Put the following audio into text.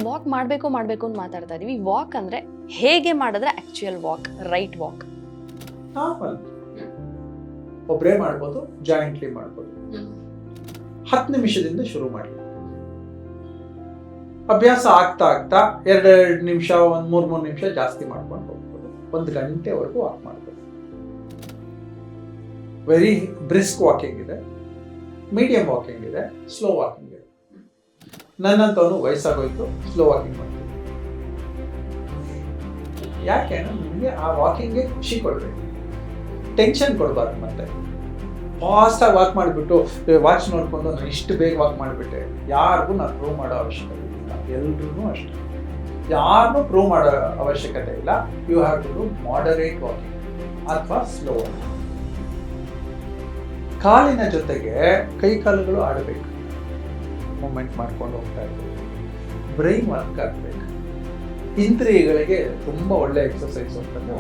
Walk ಮಾಡಬೇಕು ಅಂತ ಮಾತಾಡ್ತಾ ಇದೀವಿ. ವಾಕ್ ಅಂದ್ರೆ ಹೇಗೆ ಮಾಡಿದ್ರೆ actual walk, right walk? Normal ಒಬ್ಬರೇ ಮಾಡ್ಬೋದು, ಜಾಯಿಂಟ್ಲಿ ಮಾಡ್ಬೋದು. 10 ನಿಮಿಷದಿಂದ ಶುರು ಮಾಡಿ. ಅಭ್ಯಾಸ ಆಗ್ತಾ ಆಗ್ತಾ 2 ನಿಮಿಷ, 3 ನಿಮಿಷ ಜಾಸ್ತಿ ಮಾಡ್ಕೊಂಡು ಹೋಗ್ಬೋದು. 1 ಗಂಟೆವರೆಗೂ ವಾಕ್ ಮಾಡ್ಬೋದು. ವೆರಿ ಬ್ರಿಸ್ಕ್ ವಾಕಿಂಗ್ ಇದೆ, ಮೀಡಿಯಂ ವಾಕಿಂಗ್ ಇದೆ, ಸ್ಲೋ ವಾಕಿಂಗ್ ಇದೆ. ನನ್ನಂತವನು ವಯಸ್ಸಾಗೋಯ್ತು, ಸ್ಲೋ ವಾಕಿಂಗ್ ಮಾಡ್ತೀನಿ. ಯಾಕೆ ನಿಮಗೆ ಆ ವಾಕಿಂಗ್ಗೆ ಖುಷಿ ಕೊಡಬೇಕು, ಟೆನ್ಷನ್ ಕೊಡಬಾರ್ದು. ಮತ್ತೆ ಫಾಸ್ಟಾಗಿ ವಾಕ್ ಮಾಡಿಬಿಟ್ಟು ವಾಚ್ ನೋಡ್ಕೊಂಡು ನಾನು ಇಷ್ಟು ಬೇಗ ವಾಕ್ ಮಾಡಿಬಿಟ್ಟೆ, ಯಾರಿಗೂ ನಾನು ಪ್ರೂವ್ ಮಾಡೋ ಅವಶ್ಯಕತೆ ಇಲ್ಲ. ಎಲ್ರಿಗೂ ಅಷ್ಟೇ, ಯಾರನ್ನೂ ಪ್ರೂವ್ ಮಾಡೋ ಅವಶ್ಯಕತೆ ಇಲ್ಲ. You have to do moderate walking ಅಥವಾ ಸ್ಲೋ ವಾಕಿಂಗ್. ಕಾಲಿನ ಜೊತೆಗೆ ಕೈ ಕಾಲುಗಳು ಆಡಬೇಕು, ಮೂಮೆಂಟ್ ಮಾಡ್ಕೊಂಡು ಹೋಗ್ತಾ ಇರ್ಬೇಕು, ಬ್ರೈನ್ ವರ್ಕ್ ಆಗಬೇಕು. ಇಂದ್ರಿಯಗಳಿಗೆ ತುಂಬ ಒಳ್ಳೆ ಎಕ್ಸರ್ಸೈಸ್ ಅಂತಂದ್ರೆ